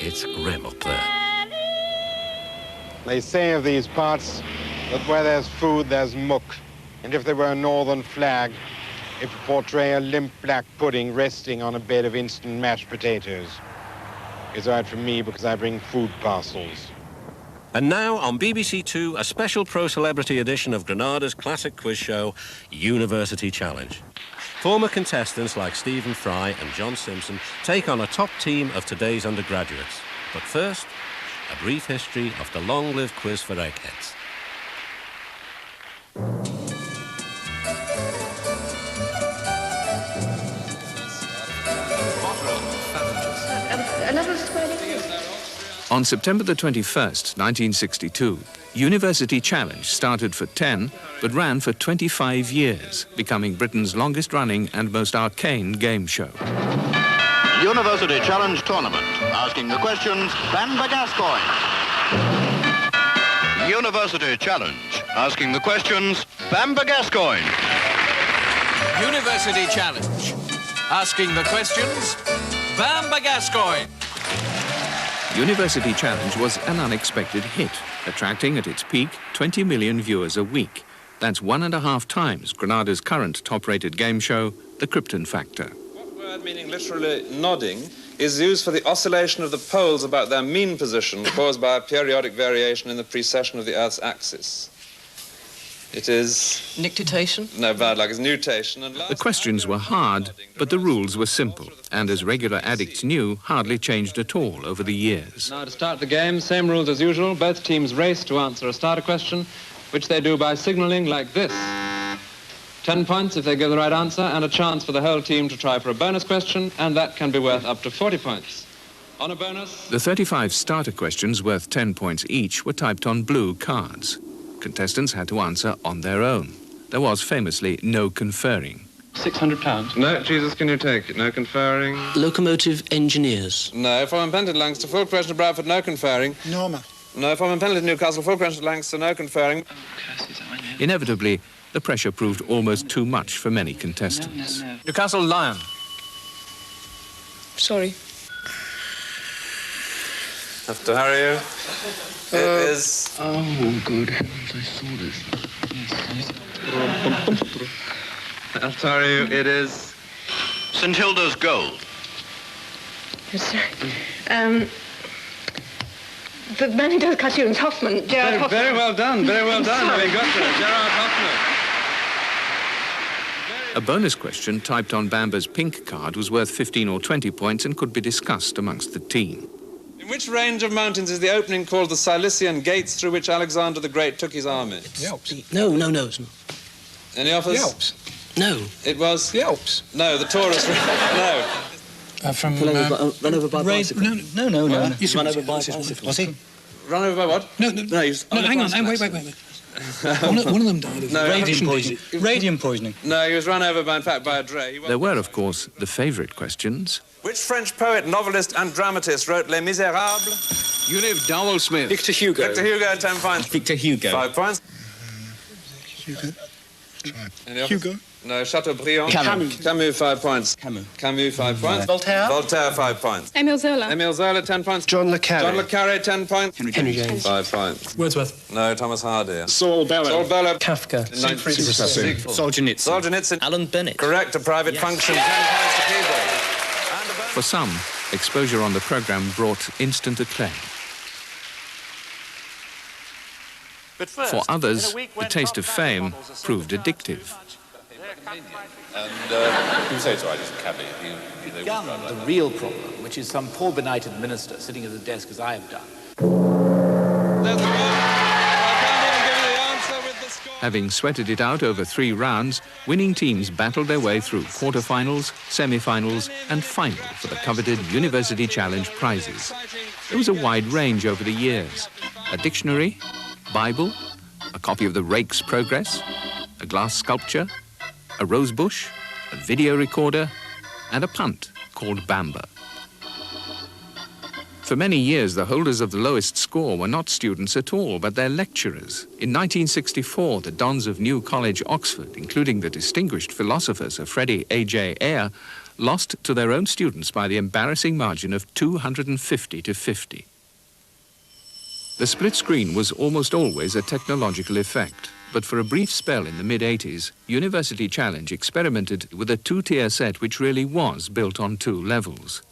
it's grim up there. They say of these parts that where there's food, there's muck. And if there were a northern flag, it would portray a limp black pudding resting on a bed of instant mashed potatoes. It's all right for me because I bring food parcels. And now on BBC Two, a special pro-celebrity edition of Granada's classic quiz show, University Challenge. Former contestants like Stephen Fry and John Simpson take on a top team of today's undergraduates. But first, a brief history of the long-lived quiz for eggheads. On September the 21st, 1962, University Challenge started for 10, but ran for 25 years, becoming Britain's longest-running and most arcane game show. University Challenge Tournament, asking the questions, Bamber Gascoigne. University Challenge, asking the questions, Bamber Gascoigne. University Challenge, asking the questions, Bamber Gascoigne. University Challenge was an unexpected hit, attracting at its peak 20 million viewers a week. That's 1.5 times Granada's current top-rated game show, The Krypton Factor. What word meaning literally nodding is used for the oscillation of the poles about their mean position caused by a periodic variation in the precession of the Earth's axis? It is... Nictation? No, bad luck. It's nutation. And The questions were hard, but the rules were simple, and as regular addicts knew, hardly changed at all over the years. Now to start the game, same rules as usual. Both teams race to answer a starter question, which they do by signalling like this. 10 points if they give the right answer, and a chance for the whole team to try for a bonus question, and that can be worth up to 40 points. On a bonus... The 35 starter questions worth 10 points each were typed on blue cards. Contestants had to answer on their own. There was famously no conferring. £600. No, Jesus, can you take it? No conferring. Locomotive engineers. No, from Pented Lancaster, full question to Bradford, no conferring. Norma. No, from Pented to Newcastle, full question to Lancaster, no conferring. Inevitably, the pressure proved almost too much for many contestants. No. Newcastle Lion. Sorry. Have to hurry you. It is... Oh, good heavens, I saw this. Yes. I'll tell you, it is... St Hilda's Gold. Yes, sir. The man who does cartoons, Hoffman, Gerard Hoffman. Very well done, very well done. Having got to it, Gerard Hoffman. A bonus question typed on Bamber's pink card was worth 15 or 20 points and could be discussed amongst the team. In which range of mountains is the opening called the Cilician Gates through which Alexander the Great took his army? The Alps. No, it's not. Any offers? The Alps. No. It was... The Alps. No, the Taurus... No. From... Run over by bicycle. No. Run over by bicycle. Was he? Run over by what? No, hang on, wait. One of them died of radium poisoning. Radium poisoning. No, he was run over, by, in fact, by a dray. There were, of course, the favourite questions. Which French poet, novelist and dramatist wrote Les Miserables? Eunice Dowell Smith. Victor Hugo. Victor Hugo, 10 points. Victor Hugo. 5 points. Hugo. Any offers? Hugo. No, Chateaubriand. Camus. Camus, 5 points. Camus, 5 points. Voltaire. Voltaire, 5 points. Émile Zola. Émile Zola, 10 points. John le Carré. John le Carré, 10 points. Henry James. 5 points. Wordsworth. No, Thomas Hardy. Saul Bellow. Saul Bellow. Kafka. Siegfried Solzhenitsyn. Solzhenitsyn. Alan Bennett. Correct, a private function, 10 points to keyboard. For some, exposure on the programme brought instant acclaim. For others, the taste of fame proved addictive. And you say it's all right, it's a cabbie. The real problem, which is some poor benighted minister sitting at a desk as I have done. There's the one. I can't even give you the answer with the score. Having sweated it out over 3 rounds, winning teams battled their way through quarter-finals, semi-finals and final for the coveted University Challenge prizes. There was a wide range over the years. A dictionary, Bible, a copy of the Rake's Progress, a glass sculpture, a rose bush, a video recorder, and a punt called Bamber. For many years, the holders of the lowest score were not students at all, but their lecturers. In 1964, the dons of New College, Oxford, including the distinguished philosopher Sir Freddie A.J. Eyre, lost to their own students by the embarrassing margin of 250 to 50. The split screen was almost always a technological effect, but for a brief spell in the mid-80s, University Challenge experimented with a two-tier set which really was built on two levels.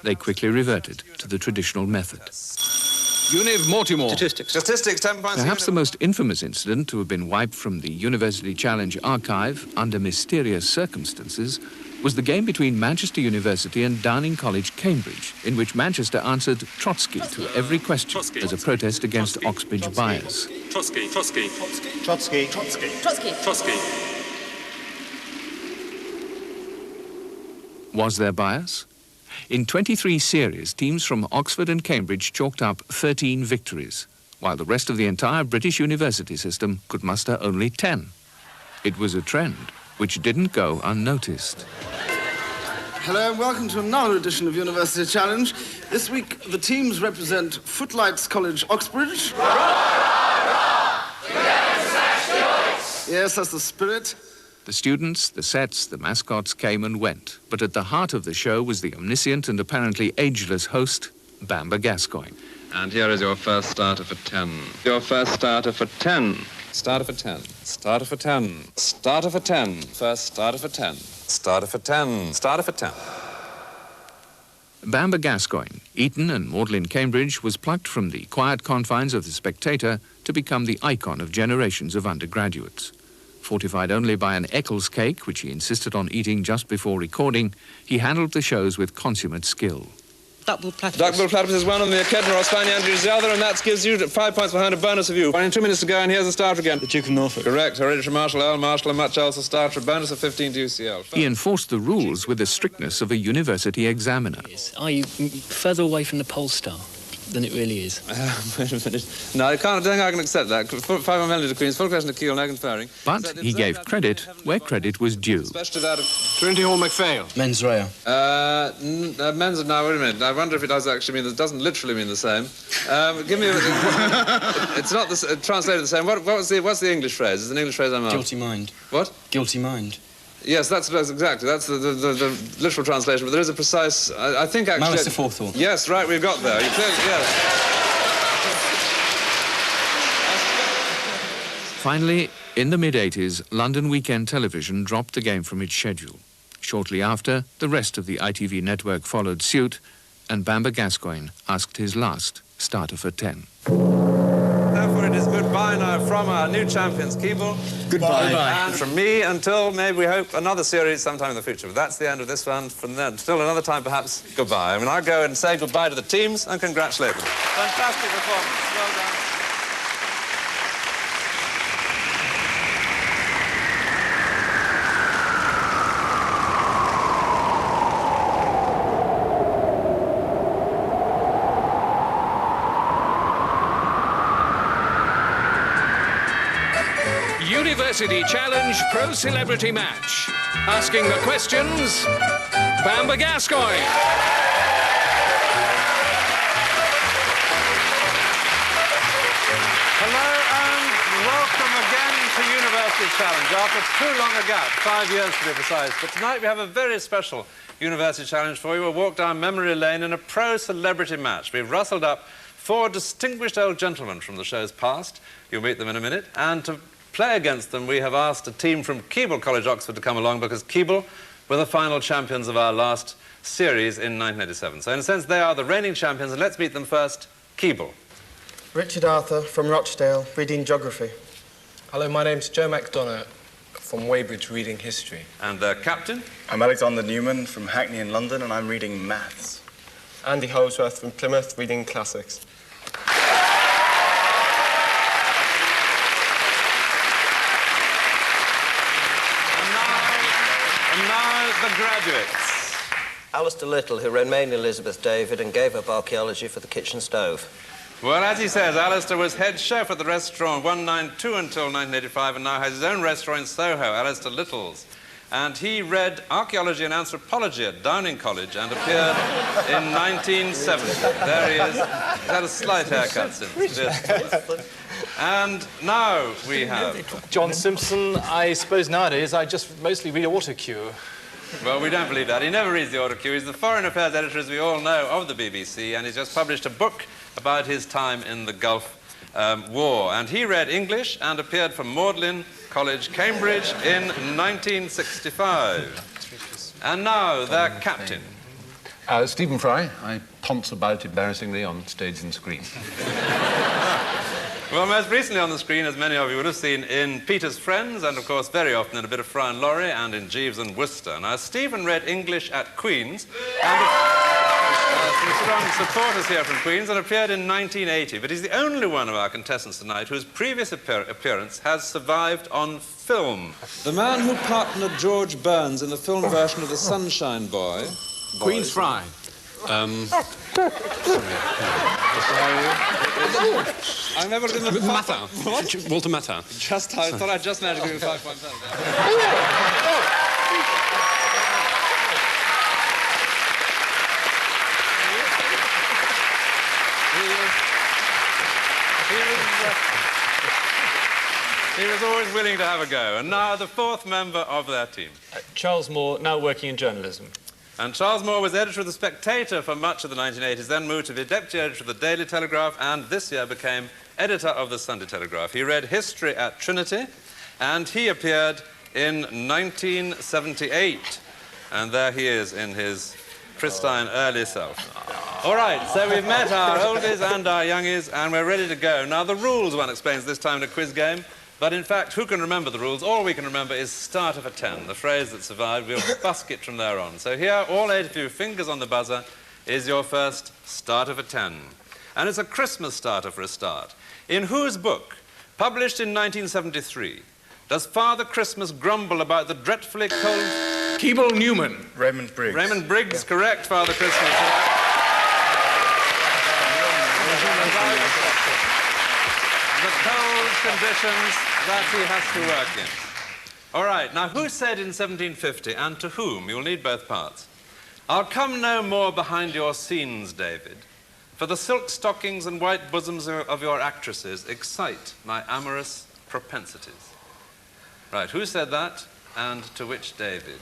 They quickly reverted to the traditional method. Univ Mortimer. Statistics, 10 points. Perhaps the most infamous incident to have been wiped from the University Challenge archive under mysterious circumstances was the game between Manchester University and Downing College, Cambridge, in which Manchester answered Trotsky to every question as a protest against Oxbridge bias. Trotsky. Was there bias? In 23 series, teams from Oxford and Cambridge chalked up 13 victories, while the rest of the entire British university system could muster only 10. It was a trend which didn't go unnoticed. Hello and welcome to another edition of University Challenge. This week, the teams represent Footlights College, Oxbridge. Yes, that's the spirit. The students, the sets, the mascots came and went, but at the heart of the show was the omniscient and apparently ageless host, Bamber Gascoigne. And here is your first starter for 10. Your first starter for 10. Starter for 10. Starter for 10. Starter for 10. First starter for 10. Starter for 10. Starter for 10. Bamber Gascoigne, Eton and Magdalen, Cambridge, was plucked from the quiet confines of The Spectator to become the icon of generations of undergraduates. Fortified only by an Eccles cake, which he insisted on eating just before recording, he handled the shows with consummate skill. Duckbill Platypus. Duckbill Platypus is one, and the Echidna or Spiny Andrew is the other, and that gives you 5 points behind a bonus of you. 2 minutes to go, and here's the starter again. The Duke of Norfolk. Correct. Hereditary Marshal, Earl Marshal, and much else. A starter, a bonus of 15 to UCL. He enforced the rules with the strictness of a university examiner. Are you further away from the pole star than it really is? Wait a minute. No, I don't think I can accept that. 5 on Melody to Queen's, full question to Kiel, no conferring. But he gave credit where credit was due. Especially that of Trinity Hall, MacPhail. Mens rea. Men's, no, wait a minute. I wonder if it does actually mean, it doesn't literally mean the same. Give me it's not translated the same. What's the English phrase? It's an English phrase I'm after. Guilty mind. What? Guilty mind. Yes, that's exactly. That's the literal translation, but there is a precise... I think actually... Malice aforethought. Yes, right, we've got there. You clearly, yes. Finally, in the mid-80s, London Weekend Television dropped the game from its schedule. Shortly after, the rest of the ITV network followed suit, and Bamber Gascoigne asked his last starter for 10. Therefore, it is goodbye now from our new champions, Keeble. Goodbye. And from me until, maybe we hope, another series sometime in the future. But that's the end of this one. From then, still another time, perhaps, goodbye. I mean, I'll go and say goodbye to the teams and congratulate them. Fantastic performance. Well done. University Challenge Pro Celebrity Match. Asking the questions, Bamber Gascoigne. Hello and welcome again to University Challenge. After too long a gap, 5 years to be precise. But tonight we have a very special University Challenge for you. We'll walk down memory lane in a pro celebrity match. We've rustled up 4 distinguished old gentlemen from the show's past. You'll meet them in a minute. And to play against them, we have asked a team from Keble College, Oxford, to come along because Keble were the final champions of our last series in 1987. So in a sense, they are the reigning champions, and let's meet them first. Keble. Richard Arthur from Rochdale, reading geography. Hello, my name's Joe MacDonough from Weybridge, reading history. And their captain? I'm Alexander Newman from Hackney in London, and I'm reading maths. Andy Holsworth from Plymouth, reading classics. The graduates. Alistair Little, who remained Elizabeth David and gave up archaeology for the kitchen stove. Well, as he says, Alistair was head chef at the restaurant 192 until 1985 and now has his own restaurant in Soho, Alistair Little's. And he read archaeology and anthropology at Downing College and appeared in 1970. There he is. He's had a slight haircut since. Yes. And now we have... John Simpson. I suppose nowadays I just mostly read autocue. Well, we don't believe that. He never reads the autocue. He's the foreign affairs editor, as we all know, of the BBC, and he's just published a book about his time in the Gulf War. And he read English and appeared for Magdalen College, Cambridge in 1965. And now, their captain. Stephen Fry. I ponce about embarrassingly on stage and screen. Well, most recently on the screen, as many of you would have seen, in Peter's Friends, and of course very often in a bit of Fry and Laurie, and in Jeeves and Wooster. Now, Stephen read English at Queen's, and some strong supporters here from Queen's, and appeared in 1980. But he's the only one of our contestants tonight whose previous appearance has survived on film. The man who partnered George Burns in the film version of The Sunshine Boy. Queen's Fry. I've never done the Matthau. What? Walter Matthau. I thought I just managed to give you 5 points. He was always willing to have a go. And now the fourth member of their team. Charles Moore, now working in journalism. And Charles Moore was editor of The Spectator for much of the 1980s, then moved to be deputy editor of the Daily Telegraph, and this year became editor of the Sunday Telegraph. He read history at Trinity, and he appeared in 1978. And there he is in his pristine early self. All right, so we've met our oldies and our youngies, and we're ready to go. Now, the rules, one explains this time in a quiz game. But in fact, who can remember the rules? All we can remember is starter for 10, the phrase that survived. We'll busk it from there on. So here, all 8 of you, fingers on the buzzer, is your first starter for 10. And it's a Christmas starter for a start. In whose book, published in 1973, does Father Christmas grumble about the dreadfully cold... Keble Newman. Raymond Briggs. Raymond Briggs, correct, Father Christmas. The cold conditions that he has to work in. All right, now who said in 1750, and to whom? You'll need both parts. I'll come no more behind your scenes, David, for the silk stockings and white bosoms of your actresses excite my amorous propensities. Right, who said that, and to which David?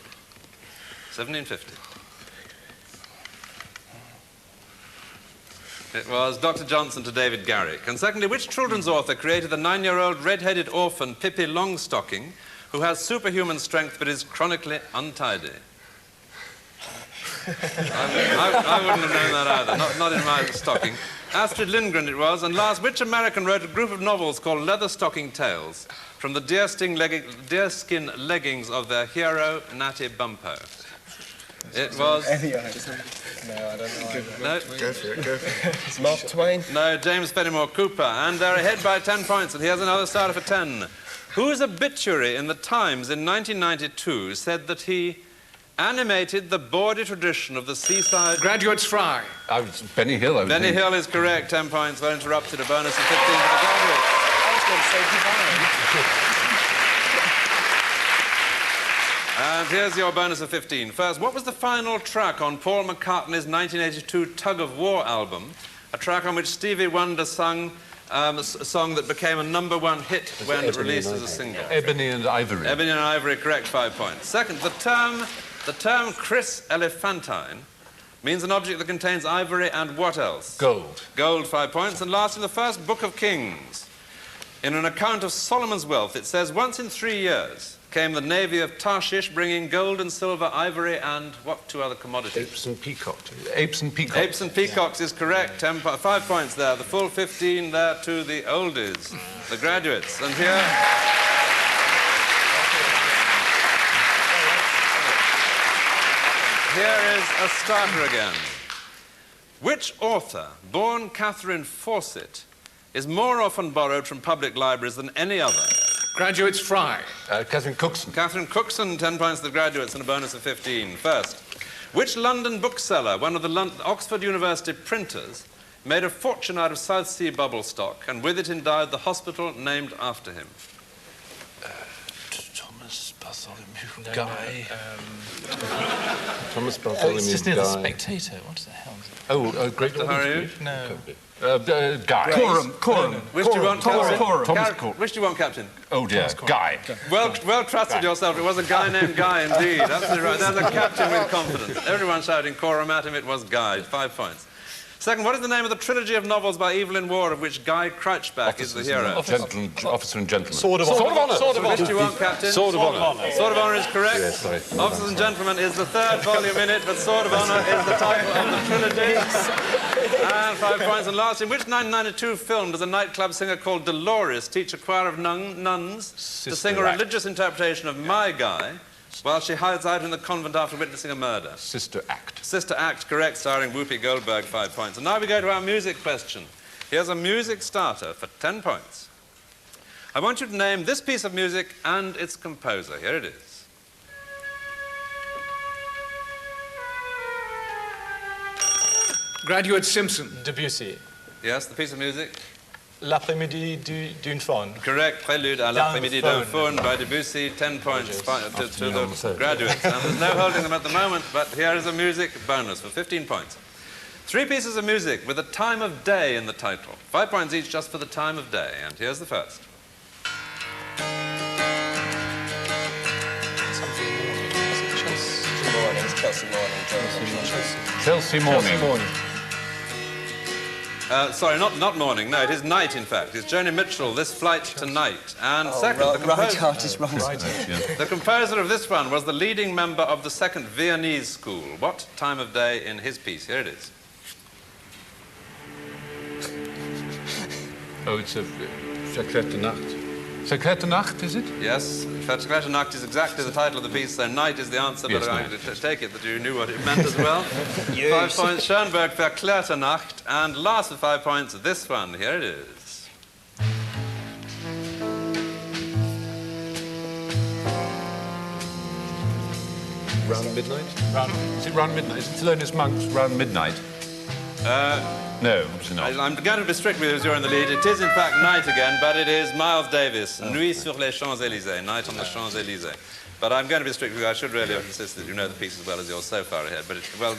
1750. It was Dr. Johnson to David Garrick. And secondly, which children's author created the 9-year-old red-headed orphan Pippi Longstocking, who has superhuman strength but is chronically untidy? I wouldn't have known that either, not in my stocking. Astrid Lindgren it was. And last, which American wrote a group of novels called Leatherstocking Tales from the deerskin leggings of their hero, Natty Bumppo? It was... No, I don't know. No? Go for it. It's Mark Twain. No, James Fenimore Cooper. And they're ahead by 10 points, and here's another starter for 10. Whose obituary in the Times in 1992 said that he animated the bawdy tradition of the seaside... Graduates Fry. Benny Hill. Benny Hill is correct. 10 points. Well interrupted. A bonus of 15 for the graduates. I was going to say divine. And here's your bonus of 15. First, what was the final track on Paul McCartney's 1982 Tug of War album? A track on which Stevie Wonder sung a song that became a #1 hit when released as a single. Ebony and Ivory. Ebony and Ivory, correct, 5 points. Second, the term Chris Elephantine means an object that contains ivory and what else? Gold. Gold, 5 points. And lastly, the first Book of Kings. In an account of Solomon's wealth, it says, once in 3 years came the navy of Tarshish bringing gold and silver, ivory, and what 2 other commodities? Apes and peacocks. Apes and peacocks. Apes and peacocks is correct. 5 points there. The full 15 there to the oldies, the graduates. And here... Here is a starter again. Which author, born Catherine Fawcett, is more often borrowed from public libraries than any other? Graduates Fry. Catherine Cookson. Catherine Cookson, 10 points to the graduates and a bonus of 15. First, which London bookseller, one of the Oxford University printers, made a fortune out of South Sea bubble stock and with it endowed the hospital named after him? Thomas Bus. Bartholomew Guy. Thomas Oh, Bartholomew it's just near the Guy. Spectator. What the hell is it? Oh, Great Mr. Harry? No. Guy. Coram. Which do you want, Captain? Thomas Coram. Which do you want, Captain? Oh dear, Guy. Well trusted yourself. It was a guy named Guy indeed. Absolutely right. There's a captain with confidence. Everyone shouting Coram at him. It was Guy. 5 points. Second, what is the name of the trilogy of novels by Evelyn Waugh of which Guy Crouchback is the hero? Officer and Gentleman. Sword of Honour. Which do you want, Captain? Sword of Honour. Sword of Honour is correct. Yes, sorry. Officers and Gentlemen is the 3rd volume in it, but Sword of Honour is the title of the trilogy. And 5 points. And last, in which 1992 film does a nightclub singer called Dolores teach a choir of nuns to sing a religious interpretation of My Guy while she hides out in the convent after witnessing a murder? Sister Act. Sister Act, correct, starring Whoopi Goldberg, 5 points. And now we go to our music question. Here's a music starter for 10 points. I want you to name this piece of music and its composer. Here it is. Graduate Simpson. Debussy. Yes, the piece of music? L'après-midi d'une faune. Correct, Prélude à l'après-midi d'un faune by Debussy, 10 points to the graduates. And there's no holding them at the moment, but here is a music bonus for 15 points. 3 pieces of music with a time of day in the title. 5 points each just for the time of day. And here's the first. Chelsea Morning. Sorry, not morning. No, it is night, in fact. It's Joni Mitchell, This Flight Tonight. And second, the composer of this one was the leading member of the second Viennese school. What time of day in his piece? Here it is. Oh, it's a Verklärte Nacht. Verklärte Nacht, is it? Yes, Verklärte Nacht is exactly the title of the piece, so night is the answer, Yes, but I'm going to take it that you knew what it meant as well. 5 points, Schoenberg, Verklärte Nacht. And last for 5 points, this one. Here it is. Round Midnight? Is it Round Midnight? Is it Thelonious Monk's Round Midnight? No, it's not. I'm going to be strict with you as you're in the lead. It is, in fact, night again, but it is Miles Davis, Nuit sur les Champs-Élysées, Night on the Champs-Élysées. But I'm going to be strict with you. I should really have insisted that you know the piece as well as you're so far ahead, but it's well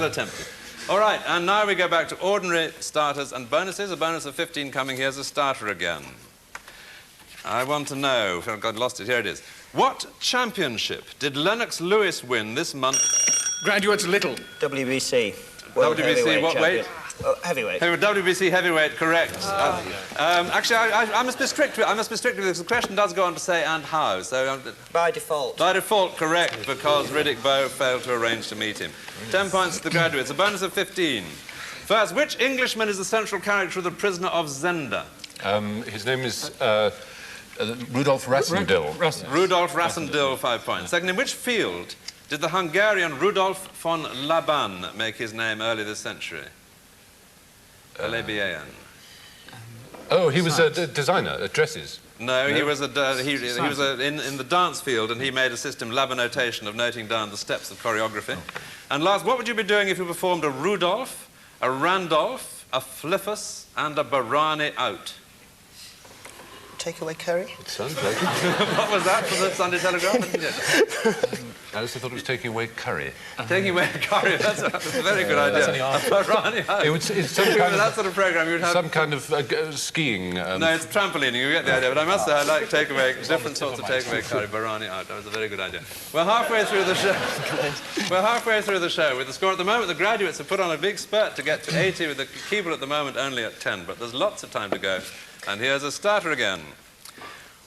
attempted. All right, and now we go back to ordinary starters and bonuses. A bonus of 15 coming. Here's a starter again. I want to know, oh God, lost it, here it is. What championship did Lennox Lewis win this month? Graduates Little. WBC. WBC, what weight? Heavyweight. WBC heavyweight, correct. Actually, I must be strict with this. The question does go on to say, and how. So, by default. By default, correct, because Riddick Bowe failed to arrange to meet him. 10 points to the graduates, a bonus of 15. First, which Englishman is the central character of The Prisoner of Zenda? His name is Rudolf Rassendyll. Rudolf Rassendyll, 5 points. Second, in which field did the Hungarian Rudolf von Laban make his name early this century? L-A-B-A-N. Oh, he was a designer, dresses. No, he was in the dance field, and he made a system, Labanotation, of noting down the steps of choreography. And last, what would you be doing if you performed a Rudolph, a Randolph, a Fliffus, and a Barani out? Takeaway curry? It sounds like it. What was that for the Sunday Telegraph? Alice, I thought it was taking away curry. Taking away curry, that's a very good idea. A Barani out. It's some kind of, that sort of programme you would have... Some kind of skiing. No, it's trampolining, you get the idea. But I must say, I like different sorts of takeaway curry, Barani out. That was a very good idea. We're halfway through the show. We're halfway through the show with the score. At the moment, the graduates have put on a big spurt to get to 80, with the Keeble at the moment only at 10. But there's lots of time to go. And here's a starter again.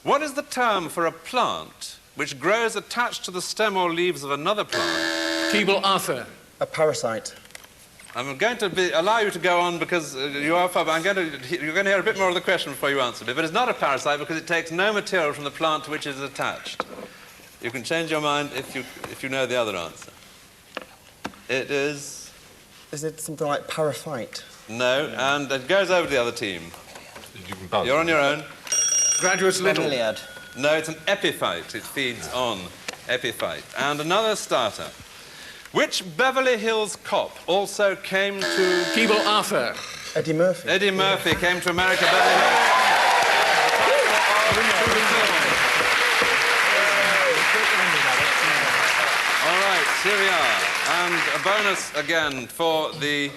What is the term for a plant which grows attached to the stem or leaves of another plant? Keeble Arthur. A parasite. I'm going to allow you to go on because you are far, but you're going to hear a bit more of the question before you answer me. But it's not a parasite because it takes no material from the plant to which it is attached. You can change your mind if you know the other answer. It is... Is it something like paraphyte? No, and it goes over to the other team. You're on your own. Graduates Little. Iliad. No, it's an epiphyte. It feeds on epiphyte. And another starter. Which Beverly Hills cop also came to... Keeble Arthur. Eddie Murphy. Eddie Murphy came to America. Beverly Hills. bonus again for the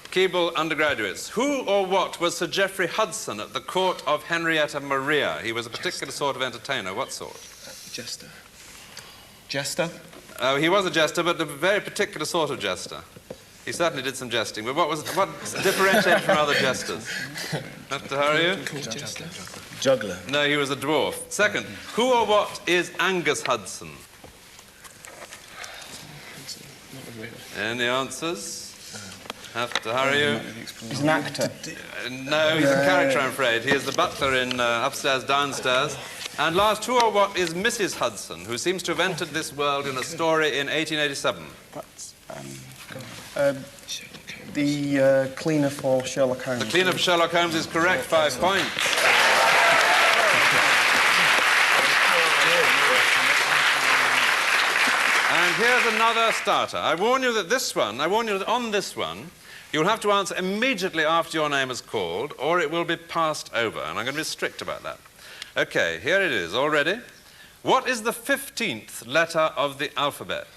Keble undergraduates. Who or what was Sir Geoffrey Hudson at the court of Henrietta Maria? He was a particular sort of entertainer. What sort? Jester. Jester? He was a jester, but a very particular sort of jester. He certainly did some jesting, but what differentiated from other jesters? Have to hurry you? Jester. Juggler. No, he was a dwarf. Second, who or what is Angus Hudson? Any answers? Have to hurry you. He's an actor. No, he's a character, I'm afraid. He is the butler in Upstairs, Downstairs. And last, who or what is Mrs. Hudson, who seems to have entered this world in a story in 1887? The cleaner for Sherlock Holmes. The cleaner for Sherlock Holmes is correct, 5 points. And here's another starter. I warn you that on this one, you'll have to answer immediately after your name is called, or it will be passed over, and I'm going to be strict about that. Okay, here it is, all ready? What is the 15th letter of the alphabet?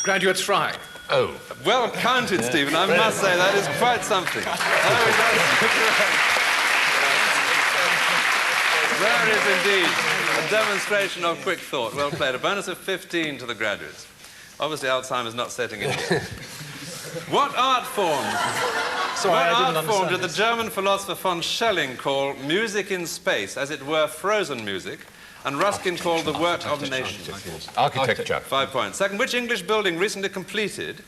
Graduates Fry. Oh. Well counted, Stephen. I must say, that is quite something. There is indeed a demonstration of quick thought. Well played. A bonus of 15 to the graduates. Obviously, Alzheimer's not setting in yet. What art form did the German philosopher von Schelling call music in space, as it were frozen music, and Ruskin called the work of nations? Architecture. 5 points. Second, which English building recently completed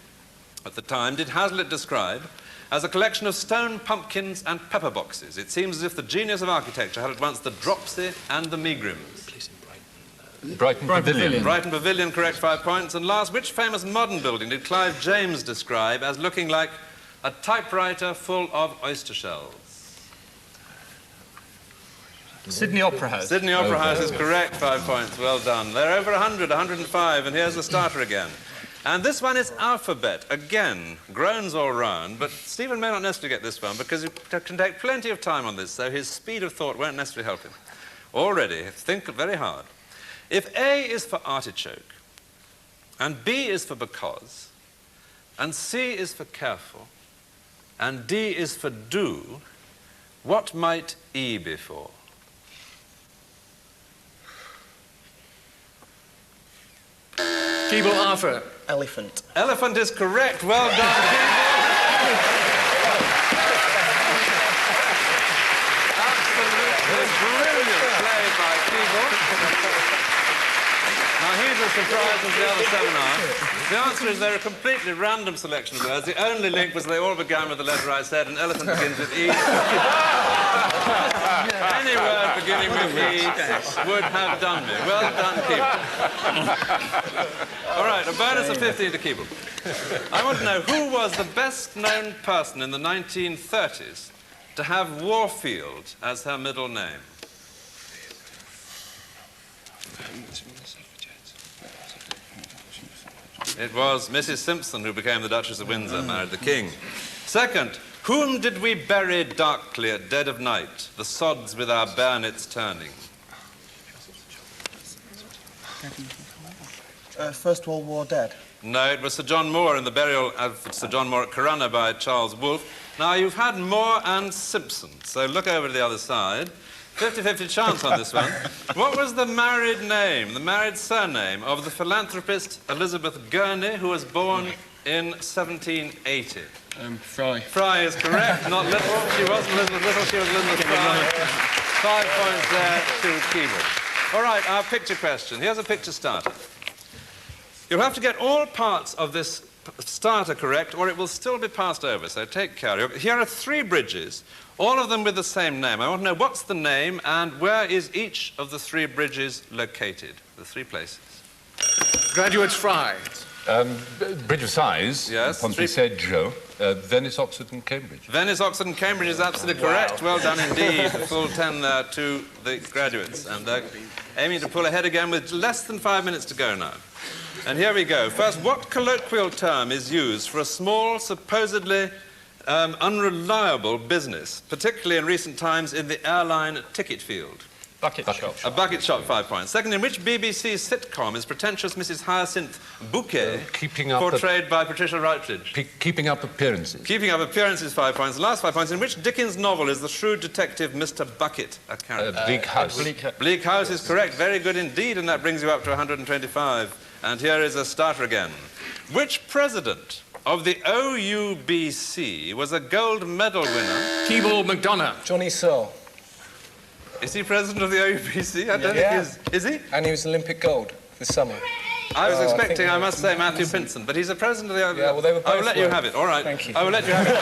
at the time did Hazlitt describe as a collection of stone pumpkins and pepper boxes? It seems as if the genius of architecture had at once the dropsy and the megrims. Brighton Pavilion. Brighton Pavilion, correct, 5 points. And last, which famous modern building did Clive James describe as looking like a typewriter full of oyster shells? Sydney Opera House. Sydney Opera House is correct, 5 points. Well done. They're over 100, 105, and here's the starter again. And this one is alphabet. Again, groans all round, but Stephen may not necessarily get this one because he can take plenty of time on this, so his speed of thought won't necessarily help him. Already, think very hard. If A is for artichoke, and B is for because, and C is for careful, and D is for do, what might E be for? Keble Arthur. Elephant. Elephant is correct. Well done, Keble. Absolutely brilliant play by Keble. Now, he's as surprised as the other 7 are. The answer is they're a completely random selection of words. The only link was they all began with the letter I said, and elephant begins with E. Any word beginning with E would have done me. Well done, Keble. All right, a bonus of 15 to Keble. I want to know, who was the best-known person in the 1930s to have Warfield as her middle name? It was Mrs. Simpson, who became the Duchess of Windsor, married the King. Second, whom did we bury darkly at dead of night, the sods with our bayonets turning? First World War dead. No, it was Sir John Moore in the burial of Sir John Moore at Corunna by Charles Wolfe. Now, you've had Moore and Simpson, so look over to the other side. 50-50 chance on this one. What was the married name, the married surname of the philanthropist Elizabeth Gurney, who was born in 1780? Fry. Fry is correct. Not Little. She wasn't Elizabeth Little, she was Elizabeth Fry. 5 points there to Keble. All right, our picture question. Here's a picture starter. You'll have to get all parts of this starter correct, or it will still be passed over, so take care. Here are 3 bridges, all of them with the same name. I want to know what's the name and where is each of the 3 bridges located, the 3 places. Graduates Fry. Bridge of Sighs, yes, Ponticeggio, Venice, Oxford and Cambridge. Venice, Oxford and Cambridge is absolutely correct. Well done indeed. The full 10 there to the graduates. And they're aiming to pull ahead again with less than 5 minutes to go now. And here we go. First, what colloquial term is used for a small, supposedly unreliable business, particularly in recent times in the airline ticket field? Bucket shop. A bucket shop, 5 points. Second, in which BBC sitcom is pretentious Mrs. Hyacinth Bouquet portrayed by Patricia Routledge? Keeping Up Appearances. Keeping Up Appearances, 5 points. The last 5 points. In which Dickens novel is the shrewd detective Mr. Bucket a character? Bleak House. Bleak House is correct. Very good indeed, and that brings you up to 125. And here is a starter again. Which president of the OUBC was a gold medal winner? Keeble McDonough. Johnny Searle. Is he president of the OUBC? I don't think he is. Is he? And he was Olympic gold this summer. I was expecting, I must say, Matthew Pinson, but he's a president of the OUBC. Yeah, well, they were both I will let you have it. All right. Thank you. I will let you have it.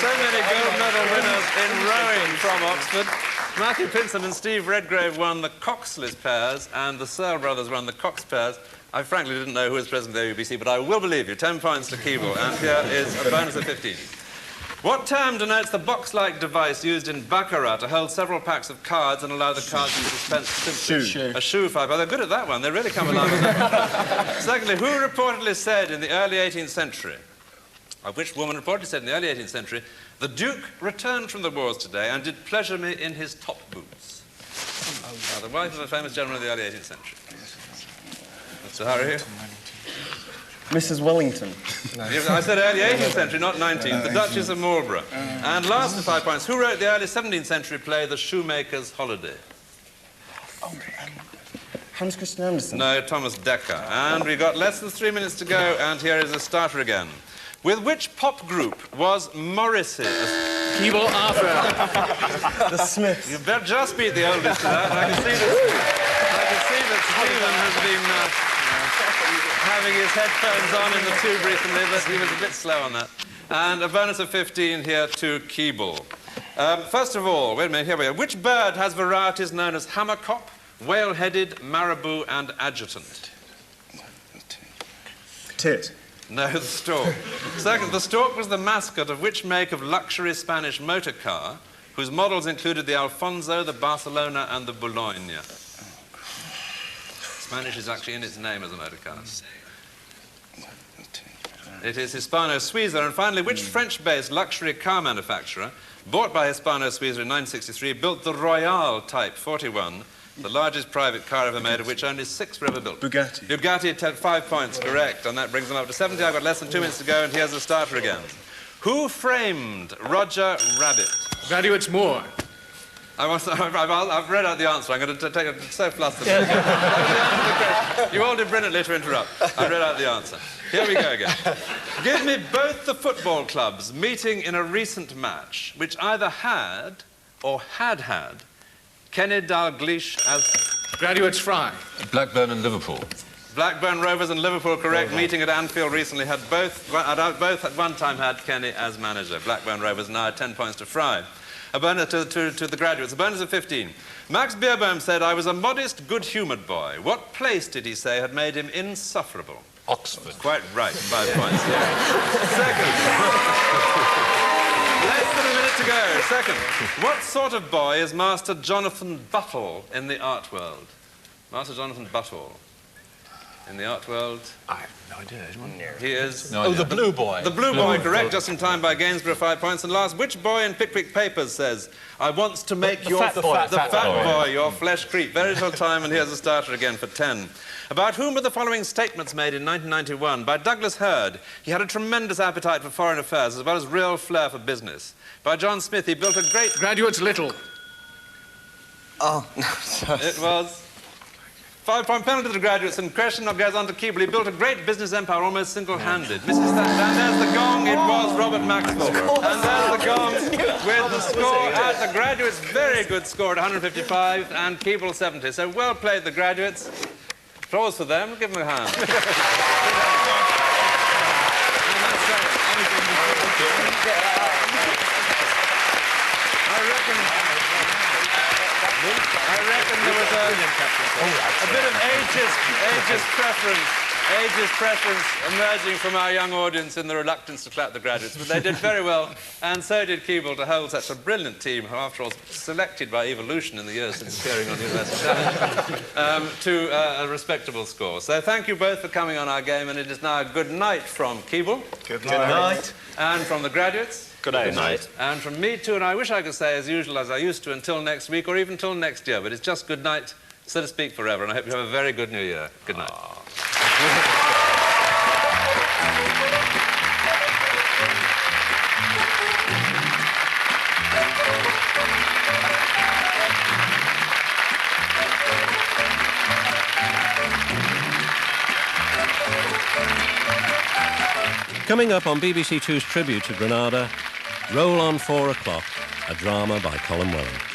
So many gold medal winners in rowing from Oxford. Matthew Pinson and Steve Redgrave won the Coxley's pairs, and the Searle brothers won the Cox pairs. I frankly didn't know who was president of the OUBC, but I will believe you. 10 points to Keeble, and here is a bonus of 15. What term denotes the box-like device used in baccarat to hold several packs of cards and allow the cards to be dispensed simply? Shoe. A shoe, 5. Oh, they're good at that one. They really come alive with that one. Secondly, who reportedly said in the early 18th century, which woman reportedly said in the early 18th century, the Duke returned from the wars today and did pleasure me in his top boots? The wife of a famous gentleman of the early 18th century. Mr. Harry? Mrs. Wellington. I said early 18th century, not 19th. The Duchess of Marlborough. And last 5 points. Who wrote the early 17th century play, The Shoemaker's Holiday? Hans Christian Andersen. No, Thomas Dekker. And we've got less than 3 minutes to go, and here is a starter again. With which pop group was Morrissey? Keeble Arthur. The Smiths. You better just beat the oldest to that. I can see that Stephen has been having his headphones on in the tube recently, but he was a bit slow on that. And a bonus of 15 here to Keeble. First of all, wait a minute, here we are. Which bird has varieties known as hammercock, whale-headed, marabou, and adjutant? Tit. No, the stork. Second, the stork was the mascot of which make of luxury Spanish motor car, whose models included the Alfonso, the Barcelona, and the Boulogne? Spanish is actually in its name as a motor car. It is Hispano-Suiza. And finally, which French-based luxury car manufacturer, bought by Hispano-Suiza in 1963, built the Royale Type 41, the largest private car ever made, of which only 6 were ever built? Bugatti. Bugatti, 5 points, correct. And that brings them up to 70. I've got less than 2 minutes to go, and here's the starter again. Who framed Roger Rabbit? Graduates Moore. I've read out the answer. I'm going to take it so flustered. You all did brilliantly to interrupt. I read out the answer. Here we go again. Give me both the football clubs meeting in a recent match, which either had or had Kenny Dalglish as... Graduates Fry. Blackburn and Liverpool. Blackburn Rovers and Liverpool, correct. Meeting at Anfield recently had both at one time had Kenny as manager. Blackburn Rovers now 10 points to Fry. A bonus to the graduates, a bonus of 15. Max Beerbohm said, I was a modest, good-humoured boy. What place did he say had made him insufferable? Oxford. Quite right, 5 points. Second. Less than a minute to go. Second. What sort of boy is Master Jonathan Buttle in the art world? Master Jonathan Buttle. In the art world? I have no idea. He is... No idea. The Blue Boy. The Blue Boy, correct. Just in time by Gainsborough, 5 points. And last, which boy in Pickwick Papers says, I want to make the fat boy, your flesh creep. Very little time, and here's a starter again for 10. About whom were the following statements made in 1991? By Douglas Hurd, he had a tremendous appetite for foreign affairs, as well as real flair for business. By John Smith, he built a great... Graduates Little. Oh, no, sorry. It was... 5-point penalty to the graduates, and question goes on to Keeble. He built a great business empire almost single-handed. And there's the gong. It was Robert Maxwell. And there's the gong with the score at the graduates. Very good score at 155, and Keeble 70. So well played, the graduates. Applause for them. Give them a hand. I reckon there was a bit of ageist preference ageist preference emerging from our young audience in the reluctance to clap the graduates, but they did very well, and so did Keeble to hold such a brilliant team, who, after all, selected by evolution in the years since appearing on University Challenge, to a respectable score. So thank you both for coming on our game, and it is now good night from Keeble. Good night. And from the graduates. Good night. And from me too, and I wish I could say as usual as I used to until next week or even till next year, but it's just good night, so to speak, forever, and I hope you have a very good new year. Good night. Coming up on BBC Two's tribute to Granada, Roll on 4 o'clock, a drama by Colin Welland.